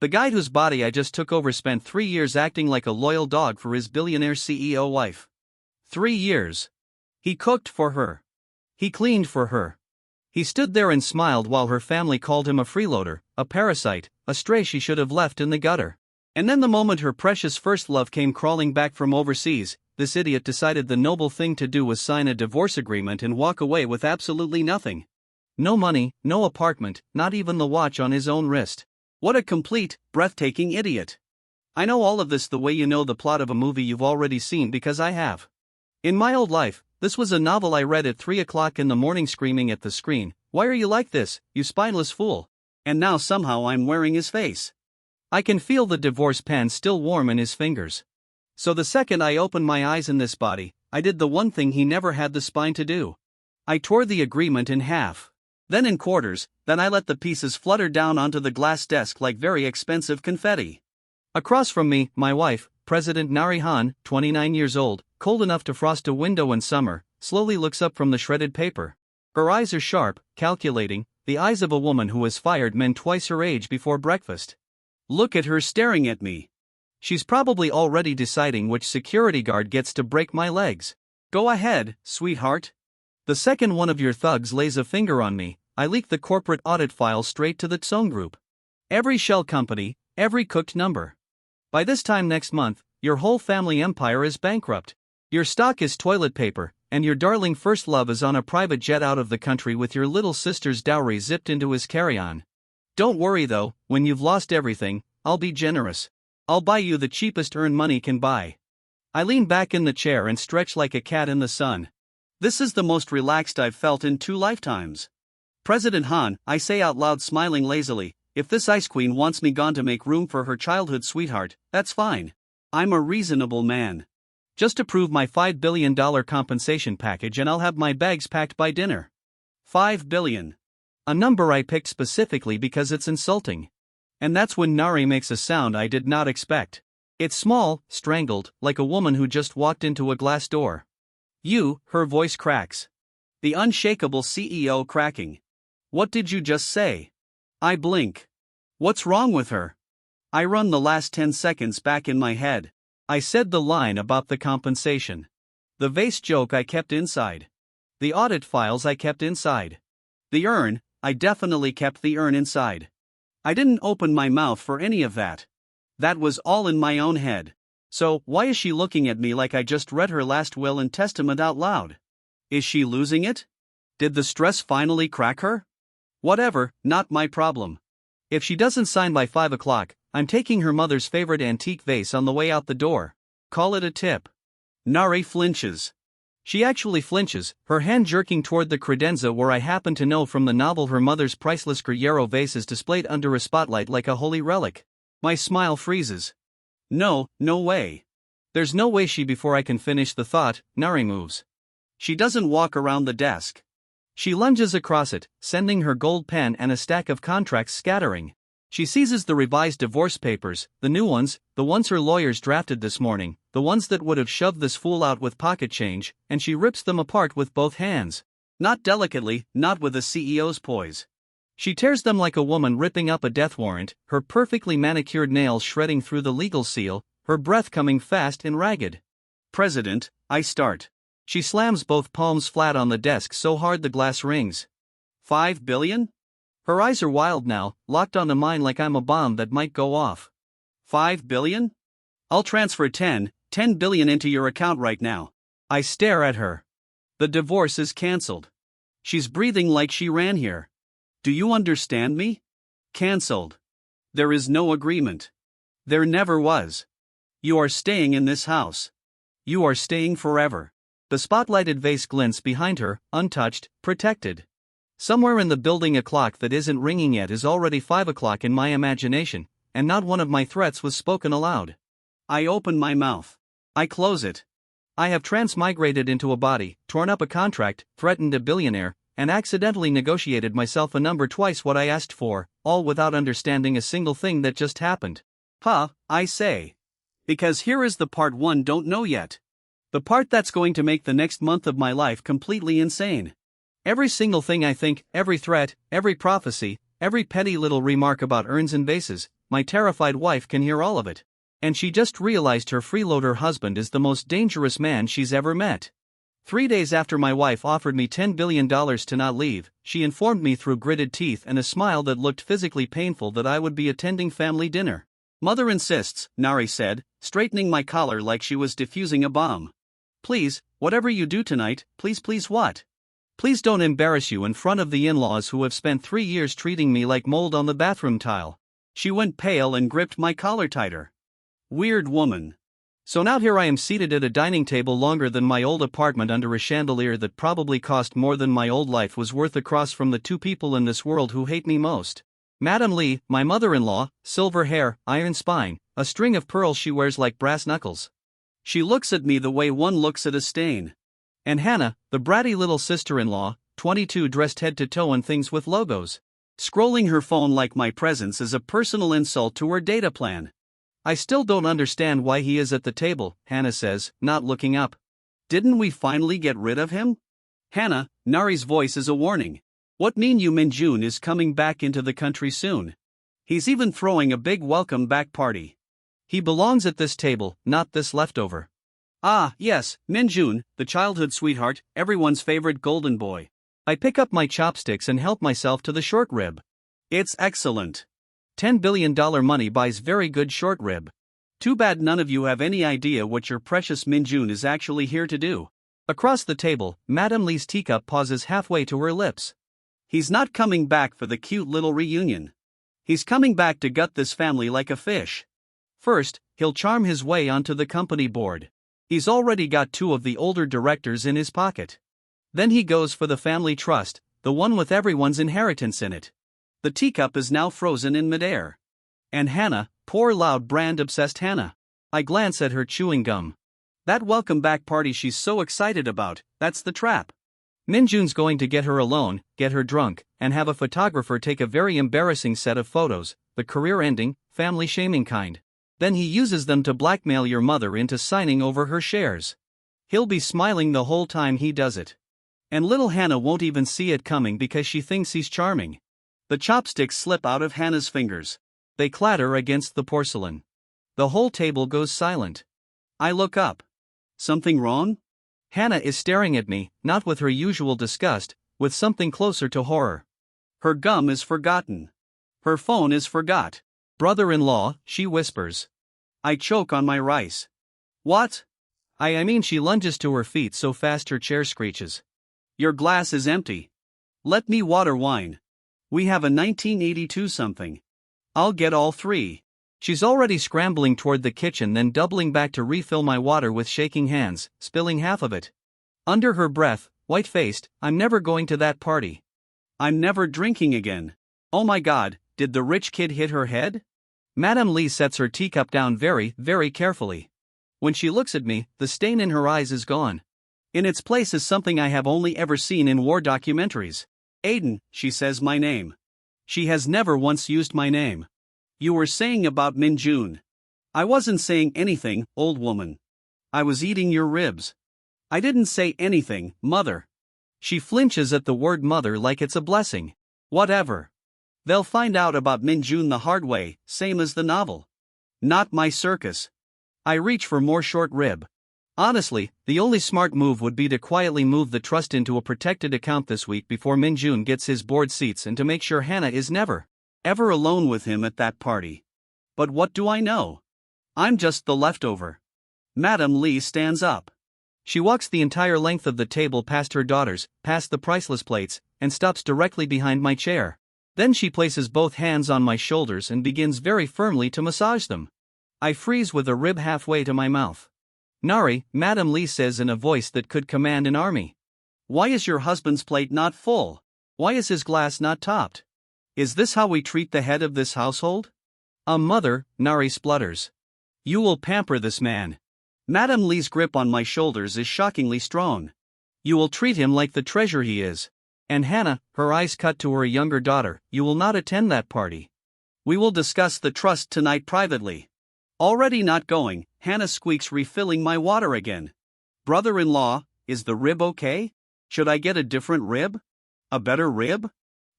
The guy whose body I just took over spent 3 years acting like a loyal dog for his billionaire CEO wife. 3 years. He cooked for her. He cleaned for her. He stood there and smiled while her family called him a freeloader, a parasite, a stray she should have left in the gutter. And then the moment her precious first love came crawling back from overseas, this idiot decided the noble thing to do was sign a divorce agreement and walk away with absolutely nothing. No money, no apartment, not even the watch on his own wrist. What a complete, breathtaking idiot. I know all of this the way you know the plot of a movie you've already seen because I have. In my old life, this was a novel I read at 3 o'clock in the morning screaming at the screen, "Why are you like this, you spineless fool?" And now somehow I'm wearing his face. I can feel the divorce pen still warm in his fingers. So the second I opened my eyes in this body, I did the one thing he never had the spine to do. I tore the agreement in half. Then in quarters, then I let the pieces flutter down onto the glass desk like very expensive confetti. Across from me, my wife, President Nari Han, 29 years old, cold enough to frost a window in summer, slowly looks up from the shredded paper. Her eyes are sharp, calculating, the eyes of a woman who has fired men twice her age before breakfast. Look at her staring at me. She's probably already deciding which security guard gets to break my legs. Go ahead, sweetheart. The second one of your thugs lays a finger on me, I leak the corporate audit file straight to the Tsong Group. Every shell company, every cooked number. By this time next month, your whole family empire is bankrupt. Your stock is toilet paper, and your darling first love is on a private jet out of the country with your little sister's dowry zipped into his carry-on. Don't worry though, when you've lost everything, I'll be generous. I'll buy you the cheapest earned money can buy. I lean back in the chair and stretch like a cat in the sun. This is the most relaxed I've felt in 2 lifetimes. President Han, I say out loud smiling lazily, if this ice queen wants me gone to make room for her childhood sweetheart, that's fine. I'm a reasonable man. Just approve my $5 billion compensation package and I'll have my bags packed by dinner. $5 billion. A number I picked specifically because it's insulting. And that's when Nari makes a sound I did not expect. It's small, strangled, like a woman who just walked into a glass door. You, her voice cracks. The unshakable CEO cracking. What did you just say? I blink. What's wrong with her? I run the last 10 seconds back in my head. I said the line about the compensation. The vase joke I kept inside. The audit files I kept inside. The urn, I definitely kept the urn inside. I didn't open my mouth for any of that. That was all in my own head. So, why is she looking at me like I just read her last will and testament out loud? Is she losing it? Did the stress finally crack her? Whatever, not my problem. If she doesn't sign by 5 o'clock, I'm taking her mother's favorite antique vase on the way out the door. Call it a tip. Nari flinches. She actually flinches, her hand jerking toward the credenza where I happen to know from the novel her mother's priceless Guerrero vase is displayed under a spotlight like a holy relic. My smile freezes. No way. There's no way before I can finish the thought, Nari moves. She doesn't walk around the desk. She lunges across it, sending her gold pen and a stack of contracts scattering. She seizes the revised divorce papers, the new ones, the ones her lawyers drafted this morning, the ones that would have shoved this fool out with pocket change, and she rips them apart with both hands. Not delicately, not with a CEO's poise. She tears them like a woman ripping up a death warrant, her perfectly manicured nails shredding through the legal seal, her breath coming fast and ragged. President, I start. She slams both palms flat on the desk so hard the glass rings. $5 billion? Her eyes are wild now, locked onto mine like I'm a bomb that might go off. $5 billion? I'll transfer 10 billion into your account right now. I stare at her. The divorce is cancelled. She's breathing like she ran here. Do you understand me? Cancelled. There is no agreement. There never was. You are staying in this house. You are staying forever. The spotlighted vase glints behind her, untouched, protected. Somewhere in the building a clock that isn't ringing yet is already 5 o'clock in my imagination, and not one of my threats was spoken aloud. I open my mouth. I close it. I have transmigrated into a body, torn up a contract, threatened a billionaire, and accidentally negotiated myself a number twice what I asked for, all without understanding a single thing that just happened. I say. Because here is the part one don't know yet. The part that's going to make the next month of my life completely insane. Every single thing I think, every threat, every prophecy, every petty little remark about urns and vases, my terrified wife can hear all of it. And she just realized her freeloader husband is the most dangerous man she's ever met. 3 days after my wife offered me $10 billion to not leave, she informed me through gritted teeth and a smile that looked physically painful that I would be attending family dinner. Mother insists, Nari said, straightening my collar like she was defusing a bomb. Please, whatever you do tonight, please what? Please don't embarrass you in front of the in-laws who have spent 3 years treating me like mold on the bathroom tile. She went pale and gripped my collar tighter. Weird woman. So now here I am seated at a dining table longer than my old apartment under a chandelier that probably cost more than my old life was worth across from the two people in this world who hate me most. Madam Lee, my mother-in-law, silver hair, iron spine, a string of pearls she wears like brass knuckles. She looks at me the way one looks at a stain. And Hannah, the bratty little sister-in-law, 22, dressed head to toe in things with logos. Scrolling her phone like my presence is a personal insult to her data plan. I still don't understand why he is at the table, Hannah says, not looking up. Didn't we finally get rid of him? Hannah, Nari's voice is a warning. What mean you Minjun is coming back into the country soon? He's even throwing a big welcome back party. He belongs at this table, not this leftover. Ah, yes, Minjun, the childhood sweetheart, everyone's favorite golden boy. I pick up my chopsticks and help myself to the short rib. It's excellent. $10 billion money buys very good short rib. Too bad none of you have any idea what your precious Minjun is actually here to do. Across the table, Madame Lee's teacup pauses halfway to her lips. He's not coming back for the cute little reunion. He's coming back to gut this family like a fish. First, he'll charm his way onto the company board. He's already got 2 of the older directors in his pocket. Then he goes for the family trust, the one with everyone's inheritance in it. The teacup is now frozen in midair. And Hannah, poor loud brand-obsessed Hannah. I glance at her chewing gum. That welcome back party she's so excited about, that's the trap. Minjun's going to get her alone, get her drunk, and have a photographer take a very embarrassing set of photos, the career-ending, family-shaming kind. Then he uses them to blackmail your mother into signing over her shares. He'll be smiling the whole time he does it. And little Hannah won't even see it coming because she thinks he's charming. The chopsticks slip out of Hannah's fingers. They clatter against the porcelain. The whole table goes silent. I look up. Something wrong? Hannah is staring at me, not with her usual disgust, with something closer to horror. Her gum is forgotten. Her phone is forgot. Brother-in-law, she whispers. I choke on my rice. What? I mean she lunges to her feet so fast her chair screeches. Your glass is empty. Let me water wine. We have a 1982 something. I'll get all 3. She's already scrambling toward the kitchen, then doubling back to refill my water with shaking hands, spilling half of it. Under her breath, white-faced, I'm never going to that party. I'm never drinking again. Oh my God, did the rich kid hit her head? Madame Lee sets her teacup down very, very carefully. When she looks at me, the stain in her eyes is gone. In its place is something I have only ever seen in war documentaries. Aiden, she says my name. She has never once used my name. You were saying about Minjun. I wasn't saying anything, old woman. I was eating your ribs. I didn't say anything, mother. She flinches at the word mother like it's a blessing. Whatever. They'll find out about Minjun the hard way, same as the novel. Not my circus. I reach for more short rib. Honestly, the only smart move would be to quietly move the trust into a protected account this week before Minjun gets his board seats and to make sure Hannah is never, ever alone with him at that party. But what do I know? I'm just the leftover. Madame Lee stands up. She walks the entire length of the table past her daughters, past the priceless plates, and stops directly behind my chair. Then she places both hands on my shoulders and begins very firmly to massage them. I freeze with a rib halfway to my mouth. Nari, Madame Lee says in a voice that could command an army. Why is your husband's plate not full? Why is his glass not topped? Is this how we treat the head of this household? Mother, Nari splutters. You will pamper this man. Madame Lee's grip on my shoulders is shockingly strong. You will treat him like the treasure he is. And Hannah, her eyes cut to her younger daughter, you will not attend that party. We will discuss the trust tonight privately. Already not going, Hannah squeaks, refilling my water again. Brother-in-law, is the rib okay? Should I get a different rib? A better rib?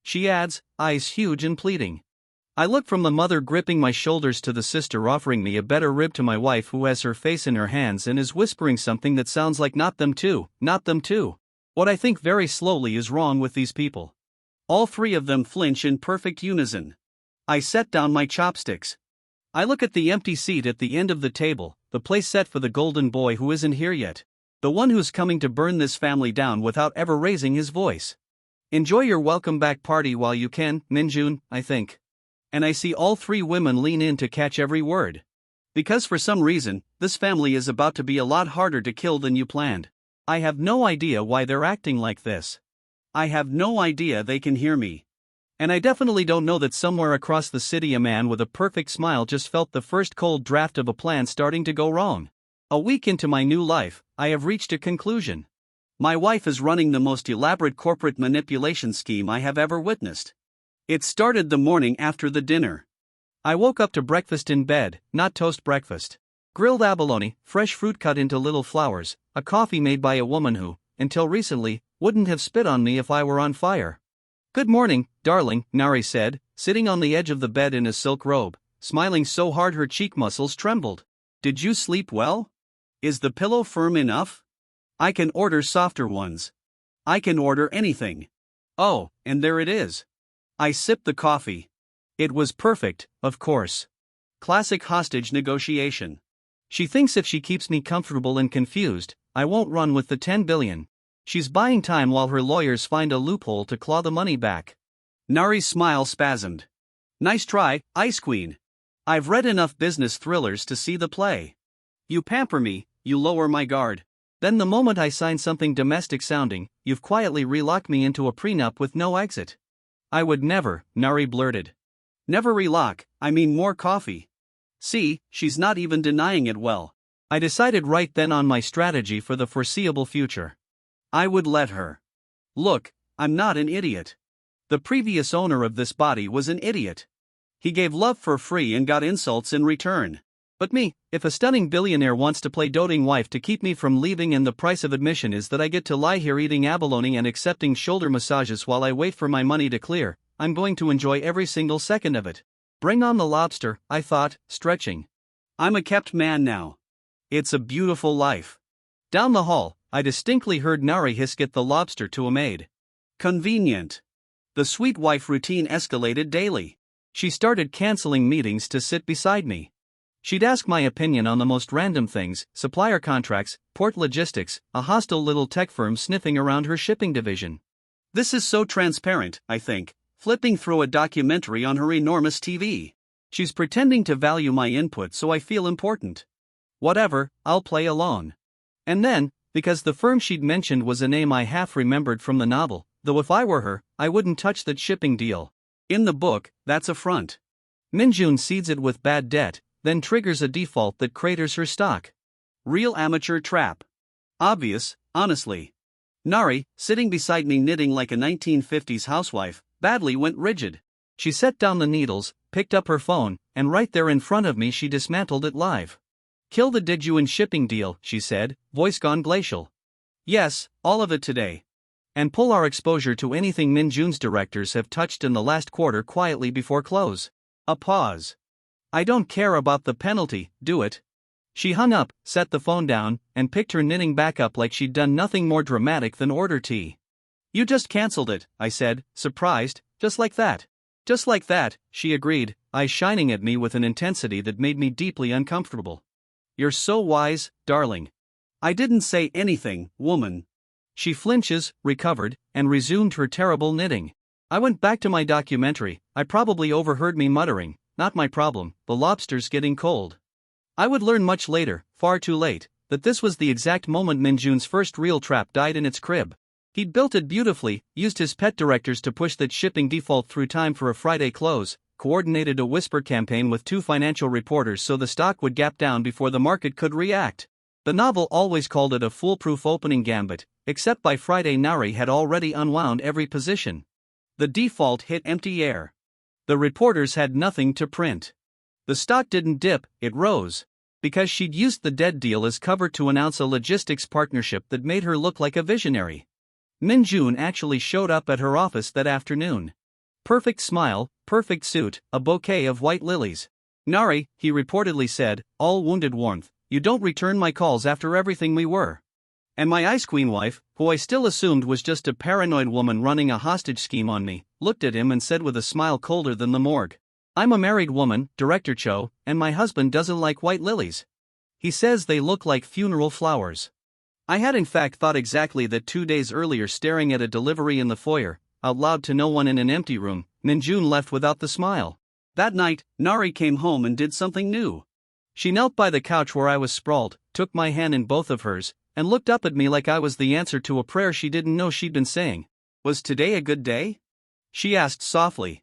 She adds, eyes huge and pleading. I look from the mother gripping my shoulders to the sister offering me a better rib to my wife who has her face in her hands and is whispering something that sounds like not them too, not them too. What I think very slowly is wrong with these people. All three of them flinch in perfect unison. I set down my chopsticks. I look at the empty seat at the end of the table, the place set for the golden boy who isn't here yet. The one who's coming to burn this family down without ever raising his voice. Enjoy your welcome back party while you can, Minjun, I think. And I see all three women lean in to catch every word. Because for some reason, this family is about to be a lot harder to kill than you planned. I have no idea why they're acting like this. I have no idea they can hear me. And I definitely don't know that somewhere across the city a man with a perfect smile just felt the first cold draft of a plan starting to go wrong. A week into my new life, I have reached a conclusion. My wife is running the most elaborate corporate manipulation scheme I have ever witnessed. It started the morning after the dinner. I woke up to breakfast in bed, not toast breakfast. Grilled abalone, fresh fruit cut into little flowers, a coffee made by a woman who, until recently, wouldn't have spit on me if I were on fire. Good morning, darling, Nari said, sitting on the edge of the bed in a silk robe, smiling so hard her cheek muscles trembled. Did you sleep well? Is the pillow firm enough? I can order softer ones. I can order anything. Oh, and there it is. I sipped the coffee. It was perfect, of course. Classic hostage negotiation. She thinks if she keeps me comfortable and confused, I won't run with the 10 billion. She's buying time while her lawyers find a loophole to claw the money back. Nari's smile spasmed. Nice try, Ice Queen. I've read enough business thrillers to see the play. You pamper me, you lower my guard. Then the moment I sign something domestic sounding, you've quietly relocked me into a prenup with no exit. I would never, Nari blurted. Never relock, I mean more coffee. See, she's not even denying it well. I decided right then on my strategy for the foreseeable future. I would let her. Look, I'm not an idiot. The previous owner of this body was an idiot. He gave love for free and got insults in return. But me, if a stunning billionaire wants to play doting wife to keep me from leaving and the price of admission is that I get to lie here eating abalone and accepting shoulder massages while I wait for my money to clear, I'm going to enjoy every single second of it. Bring on the lobster, I thought, stretching. I'm a kept man now. It's a beautiful life. Down the hall, I distinctly heard Nari hiss-get the lobster to a maid. Convenient. The sweet wife routine escalated daily. She started canceling meetings to sit beside me. She'd ask my opinion on the most random things, supplier contracts, port logistics, a hostile little tech firm sniffing around her shipping division. This is so transparent, I think, flipping through a documentary on her enormous TV. She's pretending to value my input so I feel important. Whatever, I'll play along. And then, because the firm she'd mentioned was a name I half remembered from the novel, though if I were her, I wouldn't touch that shipping deal. In the book, that's a front. Minjun seeds it with bad debt, then triggers a default that craters her stock. Real amateur trap. Obvious, honestly. Nari, sitting beside me knitting like a 1950s housewife, badly went rigid. She set down the needles, picked up her phone, and right there in front of me she dismantled it live. Kill the did you in shipping deal, she said, voice gone glacial. Yes, all of it today. And pull our exposure to anything Minjun's directors have touched in the last quarter quietly before close. A pause. I don't care about the penalty, do it. She hung up, set the phone down, and picked her knitting back up like she'd done nothing more dramatic than order tea. You just cancelled it, I said, surprised, just like that. Just like that, she agreed, eyes shining at me with an intensity that made me deeply uncomfortable. You're so wise, darling. I didn't say anything, woman. She flinches, recovered, and resumed her terrible knitting. I went back to my documentary. I probably overheard me muttering, not my problem, the lobster's getting cold. I would learn much later, far too late, that this was the exact moment Minjun's first real trap died in its crib. He'd built it beautifully, used his pet directors to push that shipping default through time for a Friday close, coordinated a whisper campaign with 2 financial reporters so the stock would gap down before the market could react. The novel always called it a foolproof opening gambit, except by Friday Nari had already unwound every position. The default hit empty air. The reporters had nothing to print. The stock didn't dip, it rose. Because she'd used the dead deal as cover to announce a logistics partnership that made her look like a visionary. Minjun actually showed up at her office that afternoon. Perfect smile, perfect suit, a bouquet of white lilies. Nari, he reportedly said, all wounded warmth, you don't return my calls after everything we were. And my Ice Queen wife, who I still assumed was just a paranoid woman running a hostage scheme on me, looked at him and said with a smile colder than the morgue. I'm a married woman, Director Cho, and my husband doesn't like white lilies. He says they look like funeral flowers. I had in fact thought exactly that 2 days earlier, staring at a delivery in the foyer, out loud to no one in an empty room, Minjun left without the smile. That night, Nari came home and did something new. She knelt by the couch where I was sprawled, took my hand in both of hers, and looked up at me like I was the answer to a prayer she didn't know she'd been saying. Was today a good day? She asked softly.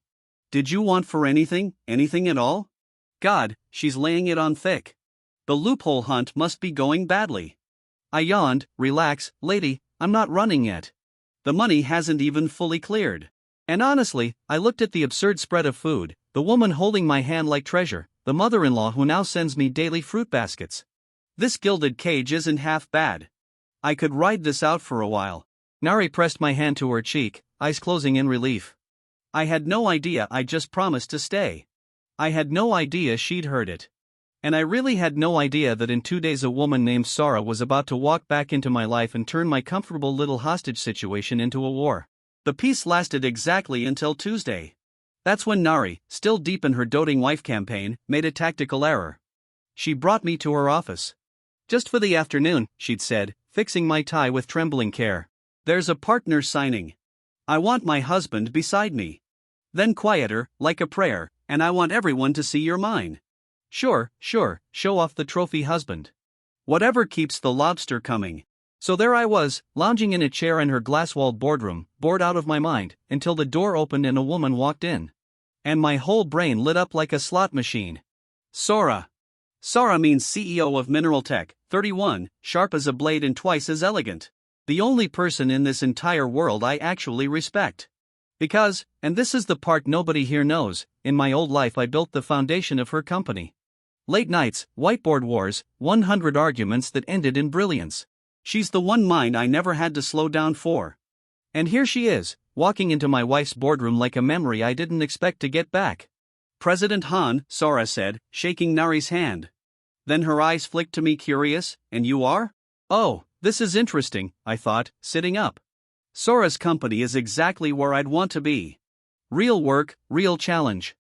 Did you want for anything at all? God, she's laying it on thick. The loophole hunt must be going badly. I yawned. Relax, lady, I'm not running yet. The money hasn't even fully cleared. And honestly, I looked at the absurd spread of food, the woman holding my hand like treasure, the mother-in-law who now sends me daily fruit baskets. This gilded cage isn't half bad. I could ride this out for a while. Nari pressed my hand to her cheek, eyes closing in relief. I had no idea I just promised to stay. I had no idea she'd heard it. And I really had no idea that in 2 days a woman named Sara was about to walk back into my life and turn my comfortable little hostage situation into a war. The peace lasted exactly until Tuesday. That's when Nari, still deep in her doting wife campaign, made a tactical error. She brought me to her office. Just for the afternoon, she'd said, fixing my tie with trembling care. There's a partner signing. I want my husband beside me. Then quieter, like a prayer, and I want everyone to see you're mine. Sure, show off the trophy husband. Whatever keeps the lobster coming. So there I was, lounging in a chair in her glass-walled boardroom, bored out of my mind, until the door opened and a woman walked in. And my whole brain lit up like a slot machine. Sora. Sora means CEO of Mineral Tech, 31, sharp as a blade and twice as elegant. The only person in this entire world I actually respect. Because, and this is the part nobody here knows, in my old life I built the foundation of her company. Late nights, whiteboard wars, 100 arguments that ended in brilliance. She's the one mind I never had to slow down for. And here she is, walking into my wife's boardroom like a memory I didn't expect to get back. President Han, Sora said, shaking Nari's hand. Then her eyes flicked to me curious, and you are? Oh, this is interesting, I thought, sitting up. Sora's company is exactly where I'd want to be. Real work, real challenge.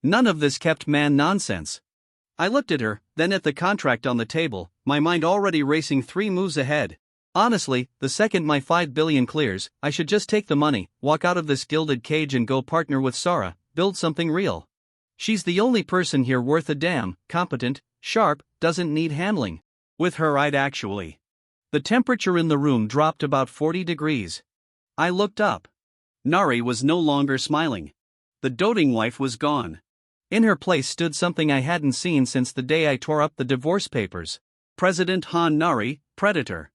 None of this kept man nonsense. I looked at her, then at the contract on the table, my mind already racing 3 moves ahead. Honestly, the second my 5 billion clears, I should just take the money, walk out of this gilded cage and go partner with Sara, build something real. She's the only person here worth a damn, competent, sharp, doesn't need handling. With her I'd actually. The temperature in the room dropped about 40 degrees. I looked up. Nari was no longer smiling. The doting wife was gone. In her place stood something I hadn't seen since the day I tore up the divorce papers. President Han Nari, predator.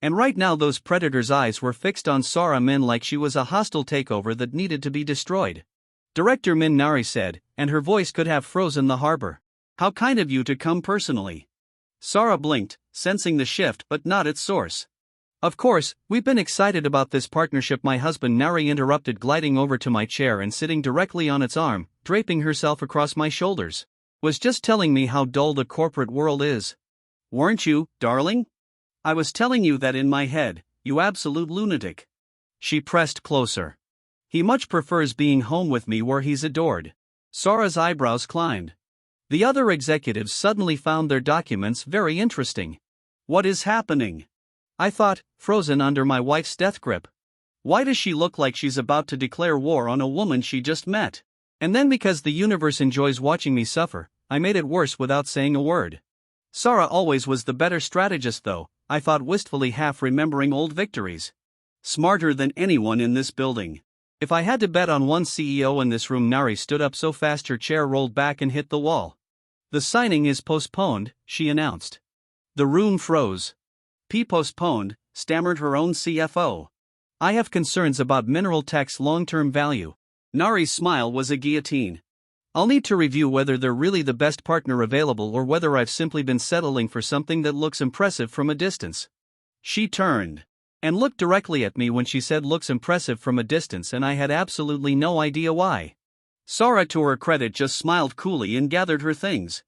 And right now those predators' eyes were fixed on Sara Min like she was a hostile takeover that needed to be destroyed. Director Min, Nari said, and her voice could have frozen the harbor. How kind of you to come personally. Sara blinked, sensing the shift but not its source. Of course, we've been excited about this partnership, my husband, Nari interrupted, gliding over to my chair and sitting directly on its arm, draping herself across my shoulders. Was just telling me how dull the corporate world is. Weren't you, darling? I was telling you that in my head, you absolute lunatic. She pressed closer. He much prefers being home with me where he's adored. Sara's eyebrows climbed. The other executives suddenly found their documents very interesting. What is happening? I thought, frozen under my wife's death grip. Why does she look like she's about to declare war on a woman she just met? And then because the universe enjoys watching me suffer, I made it worse without saying a word. Sara always was the better strategist though, I thought wistfully, half remembering old victories. Smarter than anyone in this building. If I had to bet on one CEO in this room, Nari stood up so fast her chair rolled back and hit the wall. The signing is postponed, she announced. The room froze. Postponed, stammered her own CFO. I have concerns about Mineral Tech's long-term value. Nari's smile was a guillotine. I'll need to review whether they're really the best partner available or whether I've simply been settling for something that looks impressive from a distance. She turned. and looked directly at me when she said looks impressive from a distance, and I had absolutely no idea why. Sora, to her credit, just smiled coolly and gathered her things.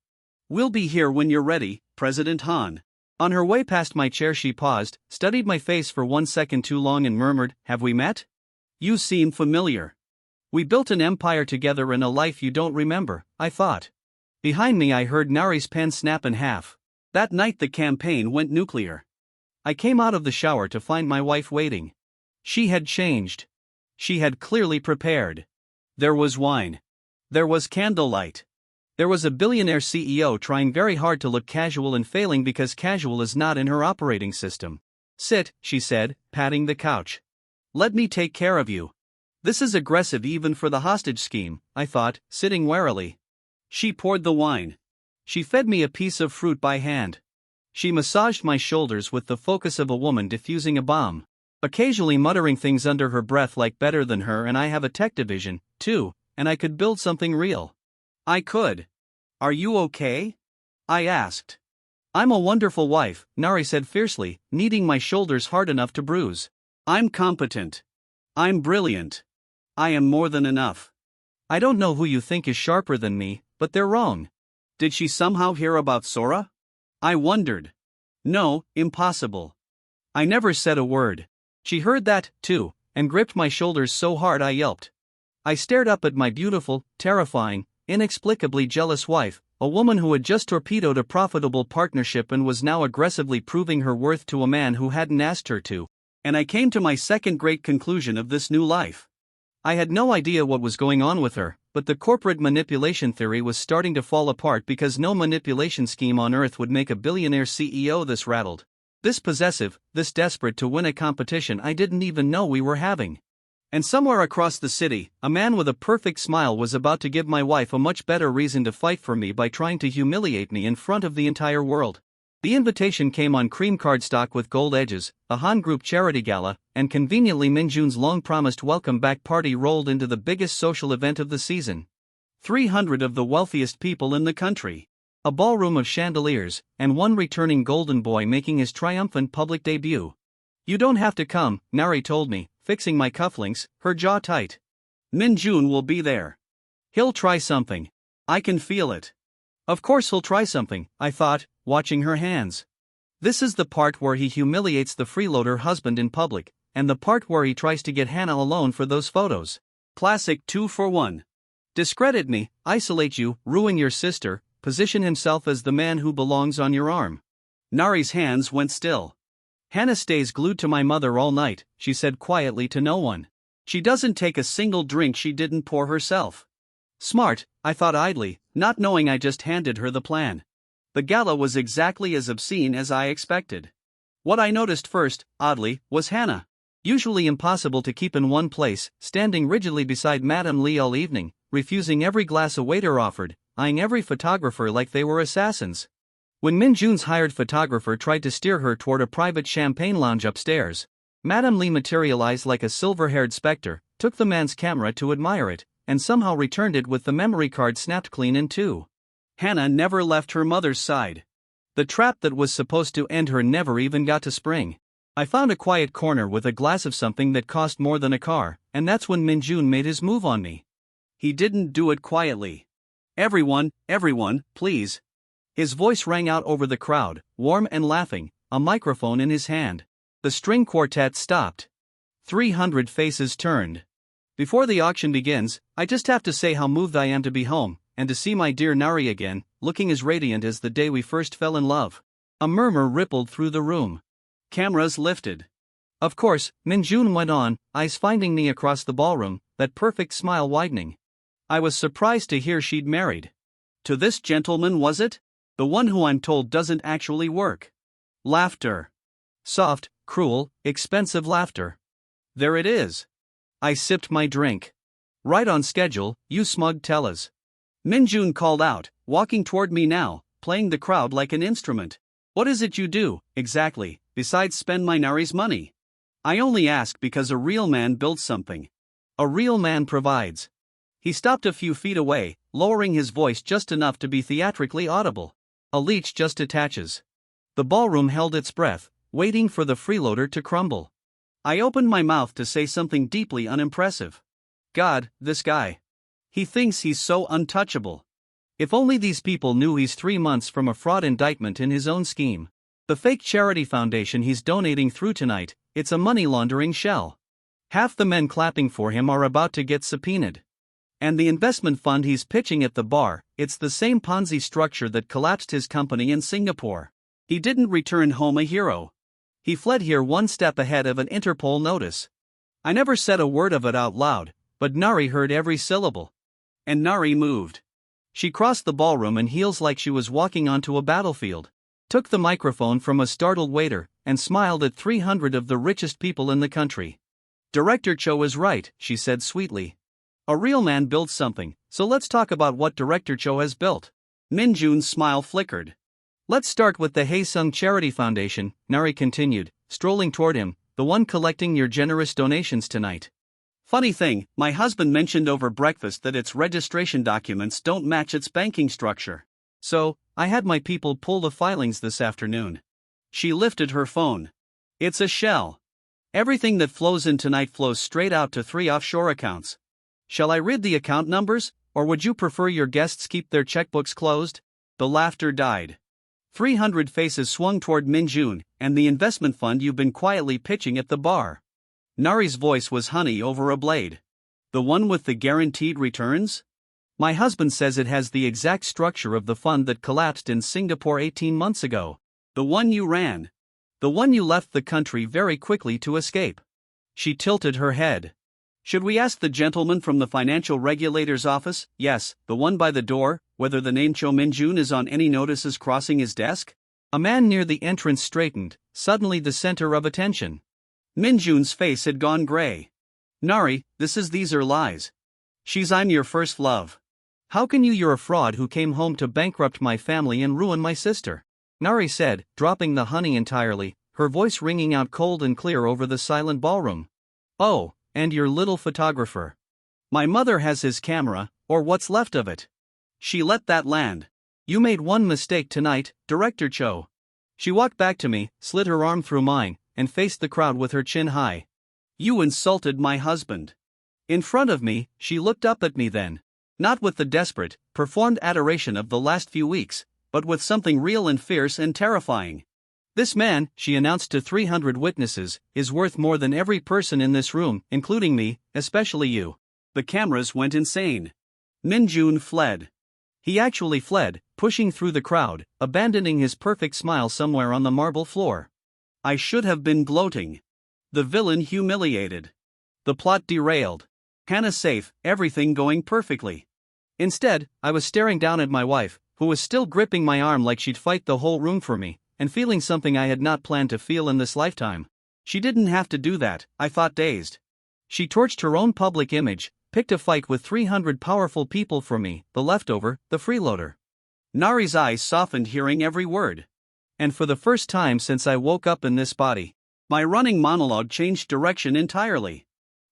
"We'll be here when you're ready, President Han." On her way past my chair she paused, studied my face for 1 second too long and murmured, "Have we met? You seem familiar. We built an empire together in a life you don't remember," I thought. Behind me I heard Nari's pen snap in half. That night the campaign went nuclear. I came out of the shower to find my wife waiting. She had changed. She had clearly prepared. There was wine. There was candlelight. There was a billionaire CEO trying very hard to look casual and failing because casual is not in her operating system. "Sit," she said, patting the couch. "Let me take care of you." This is aggressive even for the hostage scheme, I thought, sitting warily. She poured the wine. She fed me a piece of fruit by hand. She massaged my shoulders with the focus of a woman diffusing a bomb, occasionally muttering things under her breath like "better than her, and I have a tech division, too, and I could build something real." I could. "Are you okay?" I asked. "I'm a wonderful wife," Nari said fiercely, kneading my shoulders hard enough to bruise. "I'm competent. I'm brilliant. I am more than enough. I don't know who you think is sharper than me, but they're wrong." Did she somehow hear about Sora? I wondered. No, impossible. I never said a word. She heard that, too, and gripped my shoulders so hard I yelped. I stared up at my beautiful, terrifying, inexplicably jealous wife, a woman who had just torpedoed a profitable partnership and was now aggressively proving her worth to a man who hadn't asked her to. And I came to my second great conclusion of this new life. I had no idea what was going on with her, but the corporate manipulation theory was starting to fall apart because no manipulation scheme on earth would make a billionaire CEO this rattled, this possessive, this desperate to win a competition I didn't even know we were having. And somewhere across the city, a man with a perfect smile was about to give my wife a much better reason to fight for me by trying to humiliate me in front of the entire world. The invitation came on cream cardstock with gold edges, a Han Group charity gala, and conveniently Minjun's long-promised welcome-back party rolled into the biggest social event of the season. 300 of the wealthiest people in the country. A ballroom of chandeliers, and one returning golden boy making his triumphant public debut. "You don't have to come," Nari told me, fixing my cufflinks, her jaw tight. "Minjun will be there. He'll try something. I can feel it." Of course he'll try something, I thought, watching her hands. This is the part where he humiliates the freeloader husband in public, and the part where he tries to get Hannah alone for those photos. Classic 2-for-1. Discredit me, isolate you, ruin your sister, position himself as the man who belongs on your arm. Nari's hands went still. "Hannah stays glued to my mother all night," she said quietly to no one. "She doesn't take a single drink she didn't pour herself." Smart, I thought idly, not knowing I just handed her the plan. The gala was exactly as obscene as I expected. What I noticed first, oddly, was Hannah. Usually impossible to keep in one place, standing rigidly beside Madame Li all evening, refusing every glass a waiter offered, eyeing every photographer like they were assassins. When Minjun's hired photographer tried to steer her toward a private champagne lounge upstairs, Madame Li materialized like a silver-haired specter, took the man's camera to admire it, and somehow returned it with the memory card snapped clean in two. Hannah never left her mother's side. The trap that was supposed to end her never even got to spring. I found a quiet corner with a glass of something that cost more than a car, and that's when Minjun made his move on me. He didn't do it quietly. Everyone, please." His voice rang out over the crowd, warm and laughing, a microphone in his hand. The string quartet stopped. 300 faces turned. "Before the auction begins, I just have to say how moved I am to be home, and to see my dear Nari again, looking as radiant as the day we first fell in love." A murmur rippled through the room. Cameras lifted. Of course, Minjun went on, eyes finding me across the ballroom, that perfect smile widening. I was surprised to hear she'd married. To this gentleman, was it? The one who I'm told doesn't actually work. Laughter. Soft, cruel, expensive laughter. There it is. I sipped my drink. "Right on schedule, you smug tellas." Minjun called out, walking toward me now, playing the crowd like an instrument. "What is it you do, exactly, besides spend my Nari's money?" "I only ask because a real man builds something. A real man provides." He stopped a few feet away, lowering his voice just enough to be theatrically audible. "A leech just attaches." The ballroom held its breath, waiting for the freeloader to crumble. I opened my mouth to say something deeply unimpressive. God, this guy. He thinks he's so untouchable. If only these people knew he's 3 months from a fraud indictment in his own scheme. The fake charity foundation he's donating through tonight, it's a money laundering shell. Half the men clapping for him are about to get subpoenaed. And the investment fund he's pitching at the bar, it's the same Ponzi structure that collapsed his company in Singapore. He didn't return home a hero. He fled here one step ahead of an Interpol notice. I never said a word of it out loud, but Nari heard every syllable. And Nari moved. She crossed the ballroom in heels like she was walking onto a battlefield, took the microphone from a startled waiter, and smiled at 300 of the richest people in the country. Director Cho is right, she said sweetly. A real man builds something, so let's talk about what Director Cho has built. Minjun's smile flickered. Let's start with the Haesung Charity Foundation, Nari continued, strolling toward him, the one collecting your generous donations tonight. Funny thing, my husband mentioned over breakfast that its registration documents don't match its banking structure. So, I had my people pull the filings this afternoon. She lifted her phone. It's a shell. Everything that flows in tonight flows straight out to 3 offshore accounts. Shall I read the account numbers, or would you prefer your guests keep their checkbooks closed? The laughter died. 300 faces swung toward Minjun, and the investment fund you've been quietly pitching at the bar. Nari's voice was honey over a blade. The one with the guaranteed returns? My husband says it has the exact structure of the fund that collapsed in Singapore 18 months ago. The one you ran. The one you left the country very quickly to escape. She tilted her head. Should we ask the gentleman from the financial regulator's office, yes, the one by the door, whether the name Cho Minjun is on any notices crossing his desk? A man near the entrance straightened, suddenly the center of attention. Minjun's face had gone gray. Nari, these are lies. I'm your first love. How can you're a fraud who came home to bankrupt my family and ruin my sister? Nari said, dropping the honey entirely, her voice ringing out cold and clear over the silent ballroom. Oh, and your little photographer. My mother has his camera, or what's left of it. She let that land. You made one mistake tonight, Director Cho. She walked back to me, slid her arm through mine, and faced the crowd with her chin high. You insulted my husband. In front of me, she looked up at me then. Not with the desperate, performed adoration of the last few weeks, but with something real and fierce and terrifying. This man, she announced to 300 witnesses, is worth more than every person in this room, including me, especially you. The cameras went insane. Minjun fled. He actually fled, pushing through the crowd, abandoning his perfect smile somewhere on the marble floor. I should have been gloating. The villain humiliated. The plot derailed. Hannah safe, everything going perfectly. Instead, I was staring down at my wife, who was still gripping my arm like she'd fight the whole room for me, and feeling something I had not planned to feel in this lifetime. She didn't have to do that, I thought dazed. She torched her own public image, picked a fight with 300 powerful people for me, the leftover, the freeloader. Nari's eyes softened hearing every word. And for the first time since I woke up in this body, my running monologue changed direction entirely.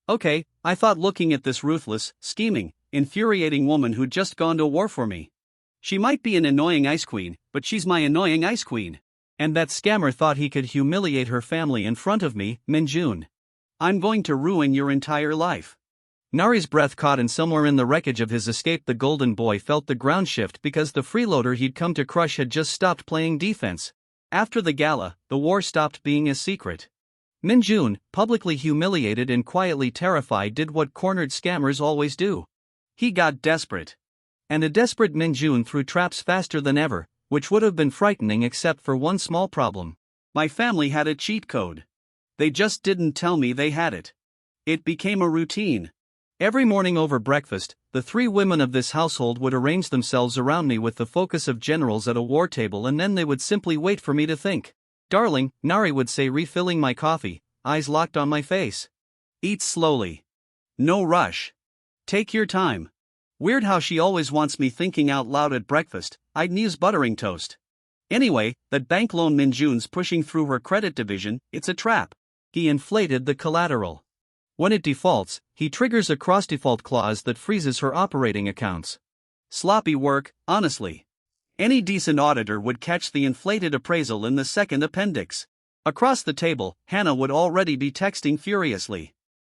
Okay, I thought looking at this ruthless, scheming, infuriating woman who'd just gone to war for me. She might be an annoying ice queen, but she's my annoying ice queen. And that scammer thought he could humiliate her family in front of me, Minjun. I'm going to ruin your entire life. Nari's breath caught, and somewhere in the wreckage of his escape the golden boy felt the ground shift because the freeloader he'd come to crush had just stopped playing defense. After the gala, the war stopped being a secret. Minjun, publicly humiliated and quietly terrified, did what cornered scammers always do. He got desperate. And a desperate Minjun threw traps faster than ever, which would have been frightening except for one small problem. My family had a cheat code. They just didn't tell me they had it. It became a routine. Every morning over breakfast, the 3 women of this household would arrange themselves around me with the focus of generals at a war table, and then they would simply wait for me to think. Darling, Nari would say, refilling my coffee, eyes locked on my face. Eat slowly. No rush. Take your time. Weird how she always wants me thinking out loud at breakfast. I'd muse buttering toast. Anyway, that bank loan Minjun's pushing through her credit division, it's a trap. He inflated the collateral. When it defaults, he triggers a cross-default clause that freezes her operating accounts. Sloppy work, honestly. Any decent auditor would catch the inflated appraisal in the second appendix. Across the table, Hannah would already be texting furiously.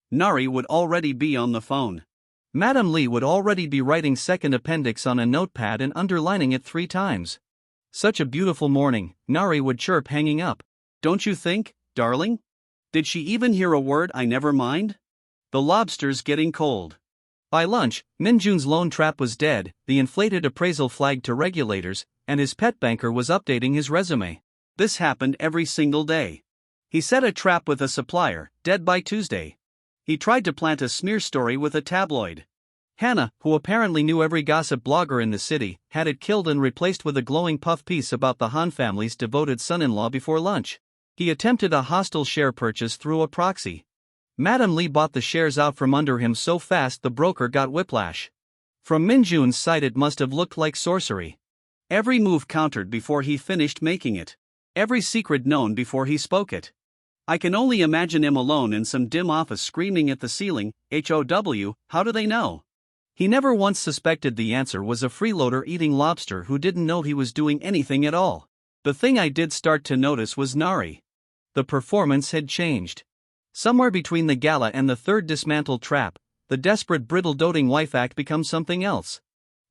Nari would already be on the phone. Madam Lee would already be writing second appendix on a notepad and underlining it 3 times. Such a beautiful morning, Nari would chirp hanging up. Don't you think, darling? Did she even hear a word? I never mind? The lobster's getting cold. By lunch, Minjun's loan trap was dead, the inflated appraisal flagged to regulators, and his pet banker was updating his resume. This happened every single day. He set a trap with a supplier, dead by Tuesday. He tried to plant a smear story with a tabloid. Hannah, who apparently knew every gossip blogger in the city, had it killed and replaced with a glowing puff piece about the Han family's devoted son-in-law before lunch. He attempted a hostile share purchase through a proxy. Madam Lee bought the shares out from under him so fast the broker got whiplash. From Minjun's side it must have looked like sorcery. Every move countered before he finished making it. Every secret known before he spoke it. I can only imagine him alone in some dim office screaming at the ceiling, "HOW, how do they know?" He never once suspected the answer was a freeloader eating lobster who didn't know he was doing anything at all. The thing I did start to notice was Nari. The performance had changed. Somewhere between the gala and the third dismantled trap, the desperate brittle doting wife act becomes something else.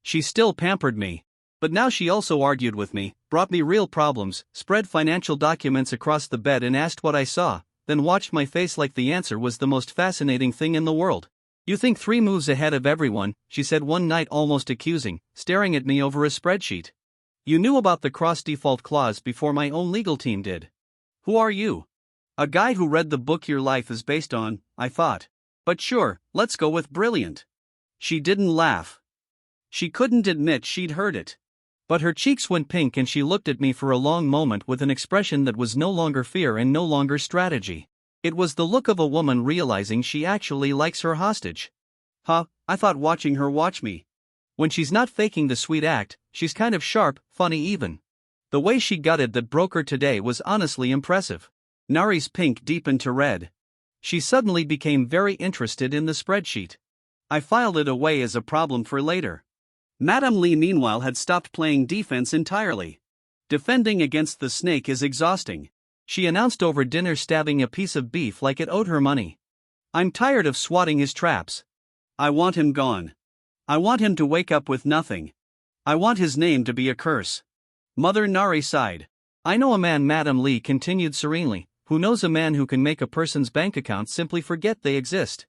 She still pampered me. But now she also argued with me, brought me real problems, spread financial documents across the bed and asked what I saw, then watched my face like the answer was the most fascinating thing in the world. You think 3 moves ahead of everyone, she said one night almost accusing, staring at me over a spreadsheet. You knew about the cross-default clause before my own legal team did. Who are you? A guy who read the book your life is based on, I thought. But sure, let's go with brilliant. She didn't laugh. She couldn't admit she'd heard it. But her cheeks went pink and she looked at me for a long moment with an expression that was no longer fear and no longer strategy. It was the look of a woman realizing she actually likes her hostage. Huh, I thought watching her watch me. When she's not faking the sweet act, she's kind of sharp, funny even. The way she gutted that broker today was honestly impressive. Nari's pink deepened to red. She suddenly became very interested in the spreadsheet. I filed it away as a problem for later. Madam Lee meanwhile had stopped playing defense entirely. Defending against the snake is exhausting. She announced over dinner, stabbing a piece of beef like it owed her money. I'm tired of swatting his traps. I want him gone. I want him to wake up with nothing. I want his name to be a curse. Mother Nari sighed. I know a man, Madam Lee continued serenely, who knows a man who can make a person's bank account simply forget they exist.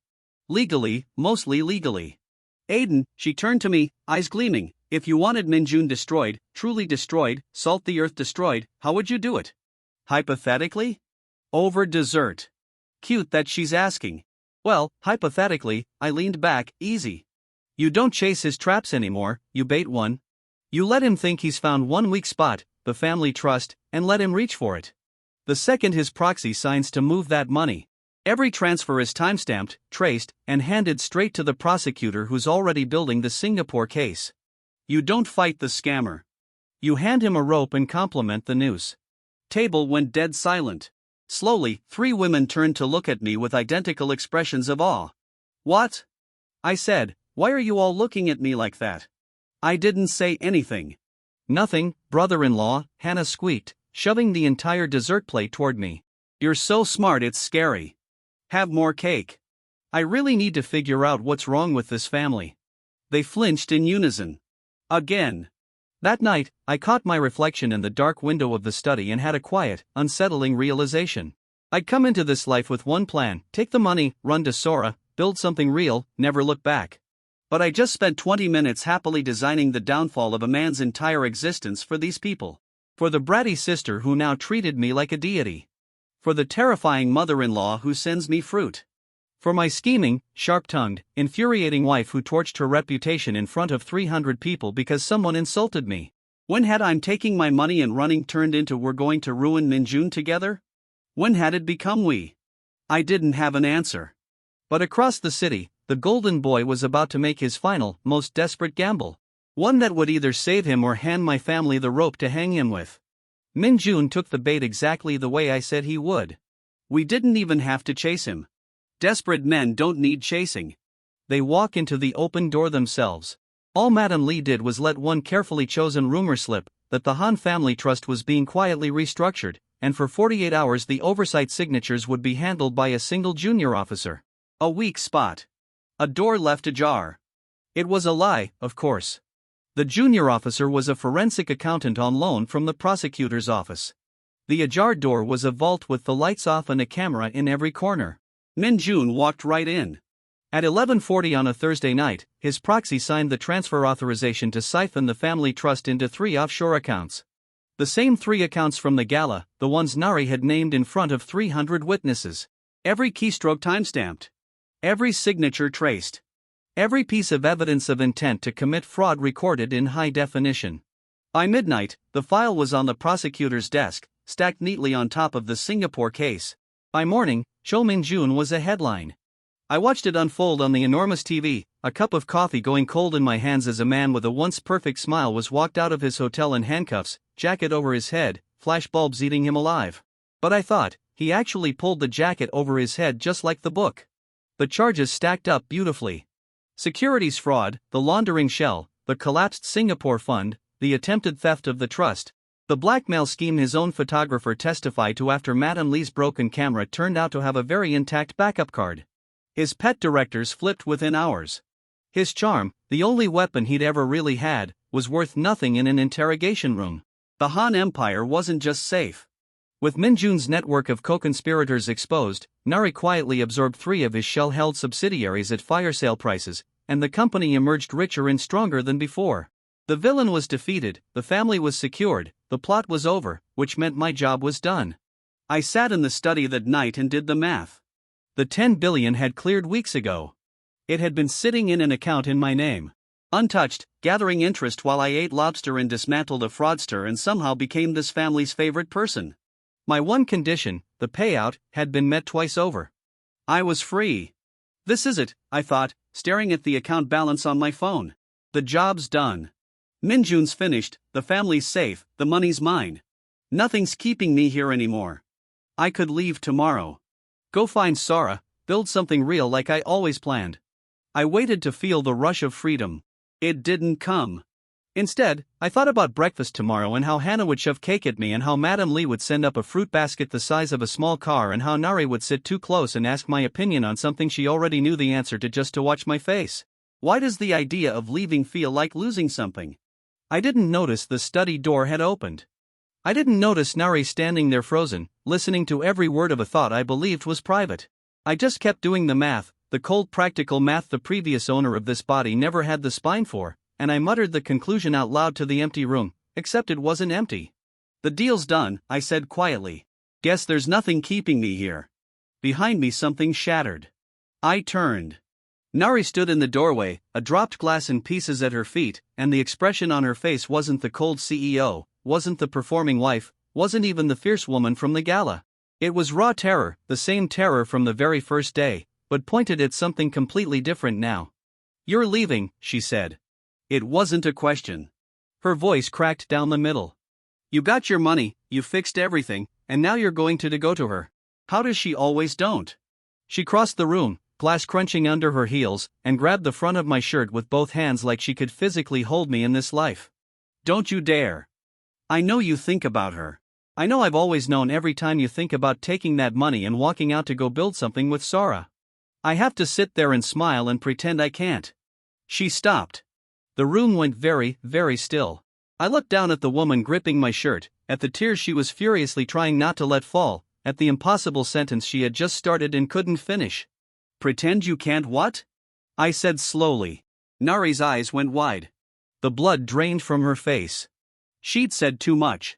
Legally, mostly legally. Aiden, she turned to me, eyes gleaming, if you wanted Minjun destroyed, truly destroyed, salt the earth destroyed, how would you do it? Hypothetically? Over dessert. Cute that she's asking. Well, hypothetically, I leaned back, easy. You don't chase his traps anymore, you bait one. You let him think he's found one weak spot, the family trust, and let him reach for it. The second his proxy signs to move that money, every transfer is timestamped, traced, and handed straight to the prosecutor who's already building the Singapore case. You don't fight the scammer. You hand him a rope and compliment the noose. Table went dead silent. Slowly, 3 women turned to look at me with identical expressions of awe. What? I said, why are you all looking at me like that? I didn't say anything. Nothing, brother-in-law, Hannah squeaked, shoving the entire dessert plate toward me. You're so smart it's scary. Have more cake. I really need to figure out what's wrong with this family. They flinched in unison. Again. That night, I caught my reflection in the dark window of the study and had a quiet, unsettling realization. I'd come into this life with one plan: take the money, run to Sora, build something real, never look back. But I just spent 20 minutes happily designing the downfall of a man's entire existence for these people. For the bratty sister who now treated me like a deity. For the terrifying mother-in-law who sends me fruit. For my scheming, sharp-tongued, infuriating wife who torched her reputation in front of 300 people because someone insulted me. When had I'm taking my money and running turned into we're going to ruin Minjun together? When had it become we? I didn't have an answer. But across the city, the golden boy was about to make his final, most desperate gamble. One that would either save him or hand my family the rope to hang him with. Minjun took the bait exactly the way I said he would. We didn't even have to chase him. Desperate men don't need chasing. They walk into the open door themselves. All Madam Lee did was let one carefully chosen rumor slip, that the Han family trust was being quietly restructured, and for 48 hours the oversight signatures would be handled by a single junior officer. A weak spot. A door left ajar. It was a lie, of course. The junior officer was a forensic accountant on loan from the prosecutor's office. The ajar door was a vault with the lights off and a camera in every corner. Min-jun walked right in. At 11:40 on a Thursday night, his proxy signed the transfer authorization to siphon the family trust into 3 offshore accounts. The same 3 accounts from the gala, the ones Nari had named in front of 300 witnesses. Every keystroke timestamped. Every signature traced. Every piece of evidence of intent to commit fraud recorded in high definition. By midnight, the file was on the prosecutor's desk, stacked neatly on top of the Singapore case. By morning, Cho Min-jun was a headline. I watched it unfold on the enormous TV, a cup of coffee going cold in my hands as a man with a once perfect smile was walked out of his hotel in handcuffs, jacket over his head, flash bulbs eating him alive. But I thought, he actually pulled the jacket over his head just like the book. The charges stacked up beautifully. Securities fraud, the laundering shell, the collapsed Singapore fund, the attempted theft of the trust, the blackmail scheme his own photographer testified to after Madame Lee's broken camera turned out to have a very intact backup card. His pet directors flipped within hours. His charm, the only weapon he'd ever really had, was worth nothing in an interrogation room. The Han Empire wasn't just safe. With Min-jun's network of co-conspirators exposed, Nari quietly absorbed 3 of his shell-held subsidiaries at fire sale prices, and the company emerged richer and stronger than before. The villain was defeated, the family was secured, the plot was over, which meant my job was done. I sat in the study that night and did the math. The 10 billion had cleared weeks ago. It had been sitting in an account in my name. Untouched, gathering interest while I ate lobster and dismantled a fraudster and somehow became this family's favorite person. My one condition, the payout, had been met twice over. I was free. This is it, I thought, staring at the account balance on my phone. The job's done. Min-jun's finished, the family's safe, the money's mine. Nothing's keeping me here anymore. I could leave tomorrow. Go find Sara, build something real like I always planned. I waited to feel the rush of freedom. It didn't come. Instead, I thought about breakfast tomorrow and how Hannah would shove cake at me and how Madame Lee would send up a fruit basket the size of a small car and how Nari would sit too close and ask my opinion on something she already knew the answer to just to watch my face. Why does the idea of leaving feel like losing something? I didn't notice the study door had opened. I didn't notice Nari standing there frozen, listening to every word of a thought I believed was private. I just kept doing the math, the cold practical math the previous owner of this body never had the spine for, and I muttered the conclusion out loud to the empty room, except it wasn't empty. The deal's done, I said quietly. Guess there's nothing keeping me here. Behind me something shattered. I turned. Nari stood in the doorway, a dropped glass in pieces at her feet, and the expression on her face wasn't the cold CEO, wasn't the performing wife, wasn't even the fierce woman from the gala. It was raw terror, the same terror from the very first day, but pointed at something completely different now. You're leaving, she said. It wasn't a question. Her voice cracked down the middle. You got your money, you fixed everything, and now you're going to go to her. How does she always don't? She crossed the room, glass crunching under her heels, and grabbed the front of my shirt with both hands like she could physically hold me in this life. Don't you dare. I know you think about her. I know I've always known every time you think about taking that money and walking out to go build something with Sara. I have to sit there and smile and pretend I can't. She stopped. The room went very, very still. I looked down at the woman gripping my shirt, at the tears she was furiously trying not to let fall, at the impossible sentence she had just started and couldn't finish. Pretend you can't what? I said slowly. Nari's eyes went wide. The blood drained from her face. She'd said too much.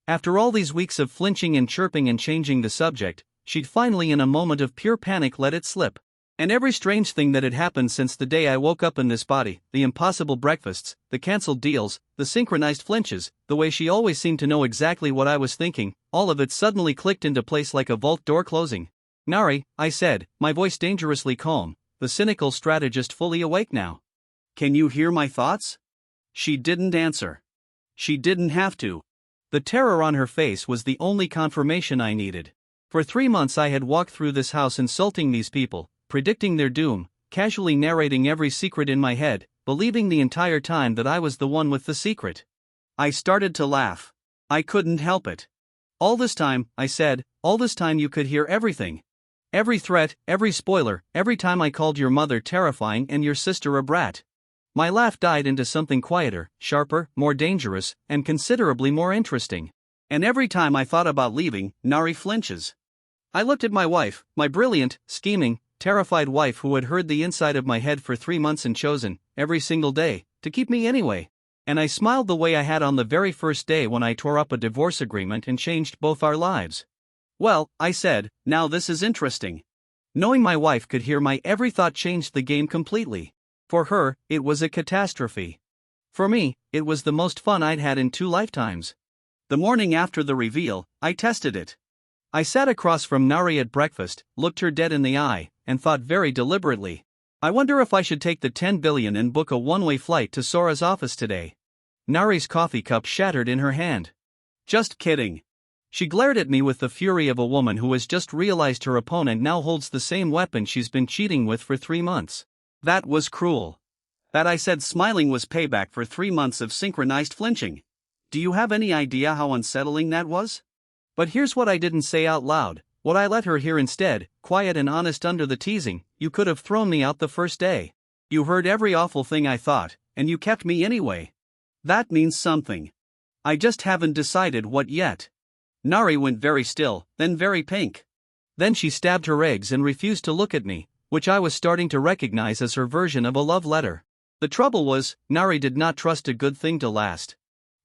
After all these weeks of flinching and chirping and changing the subject, she'd finally in a moment of pure panic let it slip. And every strange thing that had happened since the day I woke up in this body, the impossible breakfasts, the cancelled deals, the synchronized flinches, the way she always seemed to know exactly what I was thinking, all of it suddenly clicked into place like a vault door closing. Nari, I said, my voice dangerously calm, the cynical strategist fully awake now. Can you hear my thoughts? She didn't answer. She didn't have to. The terror on her face was the only confirmation I needed. For 3 months I had walked through this house insulting these people, predicting their doom, casually narrating every secret in my head, believing the entire time that I was the one with the secret. I started to laugh. I couldn't help it. All this time, I said, all this time you could hear everything. Every threat, every spoiler, every time I called your mother terrifying and your sister a brat. My laugh died into something quieter, sharper, more dangerous, and considerably more interesting. And every time I thought about leaving, Nari flinches. I looked at my wife, my brilliant, scheming, terrified wife who had heard the inside of my head for 3 months and chosen, every single day, to keep me anyway. And I smiled the way I had on the very first day when I tore up a divorce agreement and changed both our lives. Well, I said, now this is interesting. Knowing my wife could hear my every thought changed the game completely. For her, it was a catastrophe. For me, it was the most fun I'd had in 2 lifetimes. The morning after the reveal, I tested it. I sat across from Nari at breakfast, looked her dead in the eye, and thought very deliberately. I wonder if I should take the 10 billion and book a one-way flight to Sora's office today. Nari's coffee cup shattered in her hand. Just kidding. She glared at me with the fury of a woman who has just realized her opponent now holds the same weapon she's been cheating with for 3 months. That was cruel. That, I said, smiling, was payback for 3 months of synchronized flinching. Do you have any idea how unsettling that was? But here's what I didn't say out loud, what I let her hear instead, quiet and honest under the teasing. You could have thrown me out the first day. You heard every awful thing I thought, and you kept me anyway. That means something. I just haven't decided what yet. Nari went very still, then very pink. Then she stabbed her eggs and refused to look at me, which I was starting to recognize as her version of a love letter. The trouble was, Nari did not trust a good thing to last.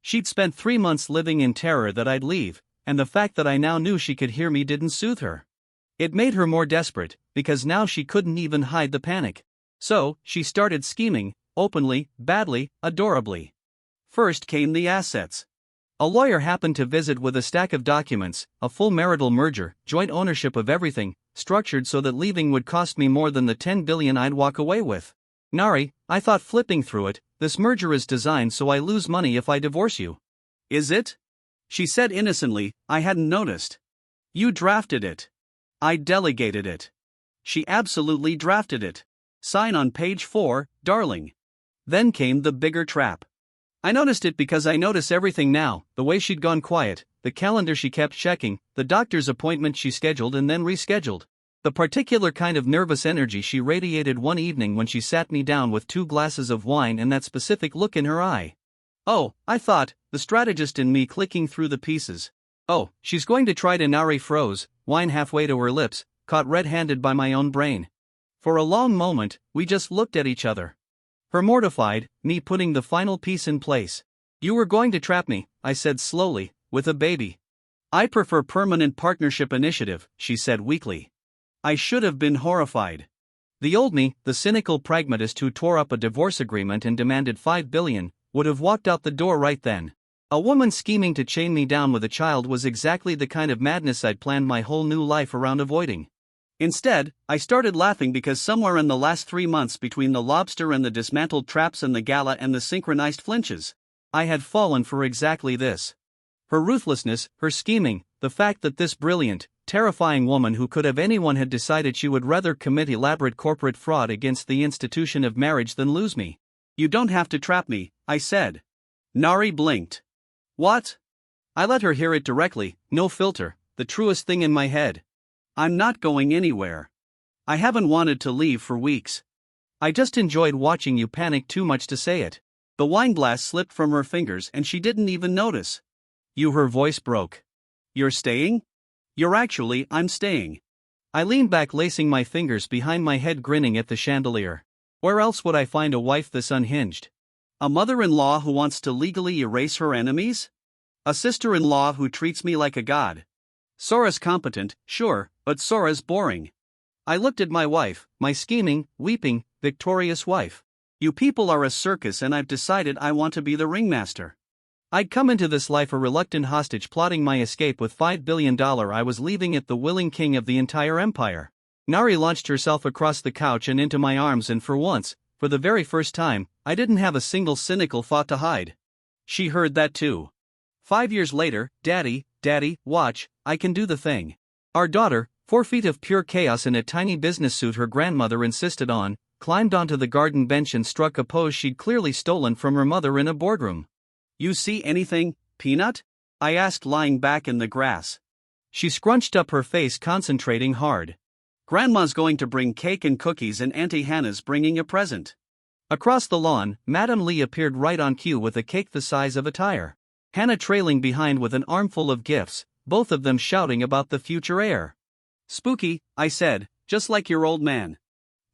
She'd spent 3 months living in terror that I'd leave, and the fact that I now knew she could hear me didn't soothe her. It made her more desperate, because now she couldn't even hide the panic. So, she started scheming, openly, badly, adorably. First came the assets. A lawyer happened to visit with a stack of documents, a full marital merger, joint ownership of everything, structured so that leaving would cost me more than the 10 billion I'd walk away with. Nari, I thought, flipping through it, this merger is designed so I lose money if I divorce you. Is it? She said innocently, I hadn't noticed. You drafted it. I delegated it. She absolutely drafted it. Sign on page 4, darling. Then came the bigger trap. I noticed it because I notice everything now, the way she'd gone quiet, the calendar she kept checking, the doctor's appointment she scheduled and then rescheduled. The particular kind of nervous energy she radiated one evening when she sat me down with 2 glasses of wine and that specific look in her eye. Oh, I thought, the strategist in me clicking through the pieces. Oh, she's going to try to. Nari froze, wine halfway to her lips, caught red-handed by my own brain. For a long moment, we just looked at each other. Her mortified, me putting the final piece in place. You were going to trap me, I said slowly, with a baby. I prefer permanent partnership initiative, she said weakly. I should have been horrified. The old me, the cynical pragmatist who tore up a divorce agreement and demanded 5 billion, would have walked out the door right then. A woman scheming to chain me down with a child was exactly the kind of madness I'd planned my whole new life around avoiding. Instead, I started laughing because somewhere in the last 3 months, between the lobster and the dismantled traps and the gala and the synchronized flinches, I had fallen for exactly this. Her ruthlessness, her scheming, the fact that this brilliant, terrifying woman who could have anyone had decided she would rather commit elaborate corporate fraud against the institution of marriage than lose me. You don't have to trap me, I said. Nari blinked. What? I let her hear it directly, no filter, the truest thing in my head. I'm not going anywhere. I haven't wanted to leave for weeks. I just enjoyed watching you panic too much to say it. The wine glass slipped from her fingers and she didn't even notice. Her voice broke. You're staying? I'm staying. I leaned back, lacing my fingers behind my head, grinning at the chandelier. Where else would I find a wife this unhinged? A mother-in-law who wants to legally erase her enemies? A sister-in-law who treats me like a god? Sora's competent, sure, but Sora's boring. I looked at my wife, my scheming, weeping, victorious wife. You people are a circus and I've decided I want to be the ringmaster. I'd come into this life a reluctant hostage, plotting my escape with $5 billion. I was leaving it the willing king of the entire empire. Nari launched herself across the couch and into my arms, and for once, for the very first time, I didn't have a single cynical thought to hide. She heard that too. 5 years later, Daddy, watch, I can do the thing. Our daughter, 4 feet of pure chaos in a tiny business suit her grandmother insisted on, climbed onto the garden bench and struck a pose she'd clearly stolen from her mother in a boardroom. You see anything, Peanut? I asked, lying back in the grass. She scrunched up her face, concentrating hard. Grandma's going to bring cake and cookies, and Auntie Hannah's bringing a present. Across the lawn, Madame Lee appeared right on cue with a cake the size of a tire. Hannah trailing behind with an armful of gifts, both of them shouting about the future heir. Spooky, I said, just like your old man.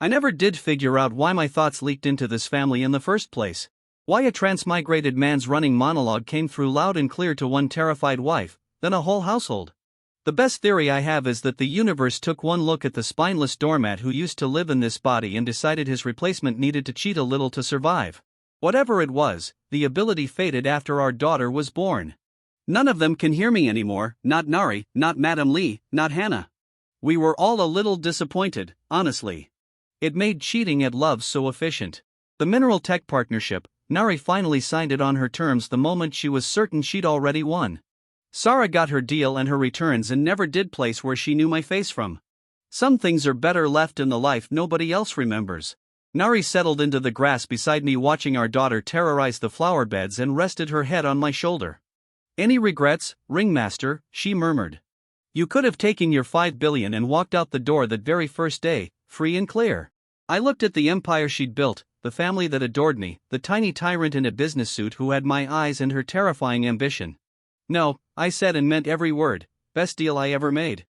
I never did figure out why my thoughts leaked into this family in the first place. Why a transmigrated man's running monologue came through loud and clear to one terrified wife, then a whole household. The best theory I have is that the universe took one look at the spineless doormat who used to live in this body and decided his replacement needed to cheat a little to survive. Whatever it was, the ability faded after our daughter was born. None of them can hear me anymore, not Nari, not Madame Lee, not Hannah. We were all a little disappointed, honestly. It made cheating at love so efficient. The mineral tech partnership, Nari finally signed it on her terms the moment she was certain she'd already won. Sarah got her deal and her returns and never did place where she knew my face from. Some things are better left in the life nobody else remembers. Nari settled into the grass beside me, watching our daughter terrorize the flower beds, and rested her head on my shoulder. Any regrets, ringmaster? She murmured. You could have taken your 5 billion and walked out the door that very first day, free and clear. I looked at the empire she'd built, the family that adored me, the tiny tyrant in a business suit who had my eyes and her terrifying ambition. No, I said and meant every word, best deal I ever made.